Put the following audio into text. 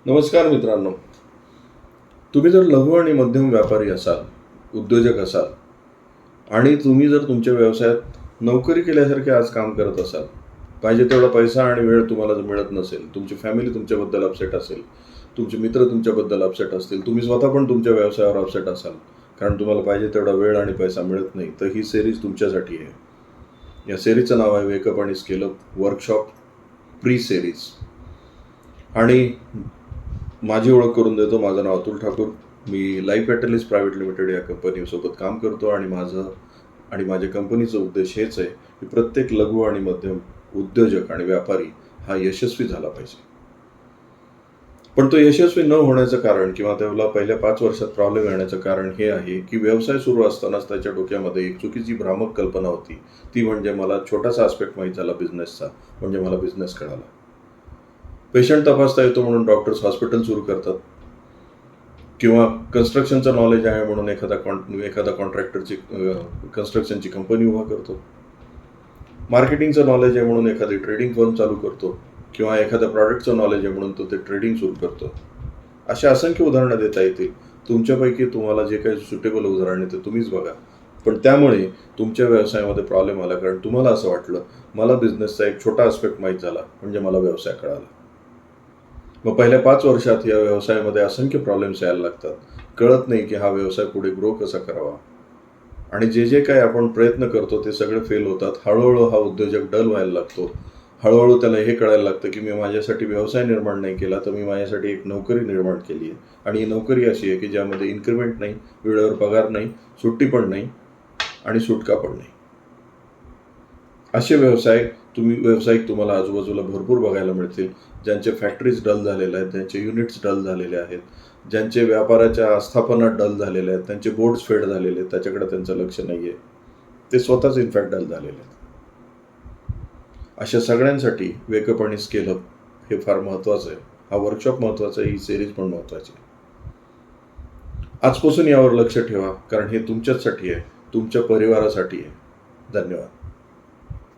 नमस्कार मित्रांनो. तुम्ही जर लघु आणि मध्यम व्यापारी असाल, उद्योजक असाल आणि तुम्ही जर तुमच्या व्यवसायात नोकरी केल्यासारखे आज काम करत असाल, पाहिजे तेवढा पैसा आणि वेळ तुम्हाला जर मिळत नसेल, तुमची फॅमिली तुमच्याबद्दल अपसेट असेल, तुमचे मित्र तुमच्याबद्दल अपसेट असतील, तुम्ही स्वतः पण तुमच्या व्यवसायावर अपसेट असाल कारण तुम्हाला पाहिजे तेवढा वेळ आणि पैसा मिळत नाही, तर ही सिरीज तुमच्यासाठी आहे. या सिरीजचं नाव आहे वेकअप आणि स्केलअप वर्कशॉप प्री सिरीज. आणि माझी ओळख करून देतो. माझं नाव अतुल ठाकूर. मी लाईफ कॅटलिस्ट प्रायव्हेट लिमिटेड या कंपनीसोबत काम करतो आणि माझ्या कंपनीचा उद्देश हेच आहे की प्रत्येक लघु आणि मध्यम उद्योजक आणि व्यापारी हा यशस्वी झाला पाहिजे. पण तो यशस्वी न होण्याचं कारण किंवा त्याला पहिल्या 5 वर्षात प्रॉब्लेम येण्याचं कारण हे आहे की व्यवसाय सुरू असतानाच त्याच्या डोक्यामध्ये एक चुकीची भ्रामक कल्पना होती. ती म्हणजे मला छोटासा आस्पेक्ट माहीत झाला बिझनेसचा, म्हणजे मला बिझनेस कळाला. पेशंट तपासता येतो म्हणून डॉक्टर्स हॉस्पिटल सुरू करतात, किंवा कन्स्ट्रक्शनचं नॉलेज आहे म्हणून एखादा कॉन्ट्रॅक्टरची कन्स्ट्रक्शनची कंपनी उभा करतो. मार्केटिंगचं नॉलेज आहे म्हणून एखादी ट्रेडिंग फर्म चालू करतो, किंवा एखाद्या प्रॉडक्टचं नॉलेज आहे म्हणून तो ते ट्रेडिंग सुरू करतो. अशा असंख्य उदाहरणं देता येतील. तुमच्यापैकी तुम्हाला जे काही सुटेबल उदाहरण आहे ते तुम्हीच बघा. पण त्यामुळे तुमच्या व्यवसायामध्ये प्रॉब्लेम आला कारण तुम्हाला असं वाटलं मला बिझनेसचा एक छोटा आस्पेक्ट माहीत झाला म्हणजे मला व्यवसाय कळाला. मग पहिल्या 5 वर्षात या व्यवसायामध्ये असंख्य प्रॉब्लेम्स यायला लागतात. कळत नाही की हा व्यवसाय पुढे ग्रो कसा करावा, आणि जे काही आपण प्रयत्न करतो ते सगळे फेल होतात. हळूहळू हा उद्योजक डल व्हायला लागतो. हळूहळू त्याला हे कळायला लागतं की मी माझ्यासाठी व्यवसाय निर्माण नाही केला, तर मी माझ्यासाठी एक नोकरी निर्माण केली आहे. आणि ही नोकरी अशी आहे की ज्यामध्ये इन्क्रिमेंट नाही, वेळेवर पगार नाही, सुट्टी पण नाही आणि सुटका पण नाही. असे व्यावसायिक तुम्हाला आजूबाजूला भरपूर बघायला मिळतील, ज्यांचे फॅक्टरीज डल झालेले आहेत, ज्यांचे युनिट्स डल झालेले आहेत, ज्यांचे व्यापाराच्या आस्थापना डल झालेल्या आहेत, त्यांचे बोर्ड्स फेड झालेले आहेत, त्याच्याकडे त्यांचं लक्ष नाही आहे. ते स्वतःच इनफॅक्ट डल झालेले आहेत. अशा सगळ्यांसाठी वेकअप आणि स्केलअप हे फार महत्त्वाचं आहे. हा वर्कशॉप महत्त्वाचा आहे, ही सिरीज पण महत्त्वाची आहे. आजपासून यावर लक्ष ठेवा, कारण हे तुमच्याचसाठी आहे, तुमच्या परिवारासाठी आहे. धन्यवाद.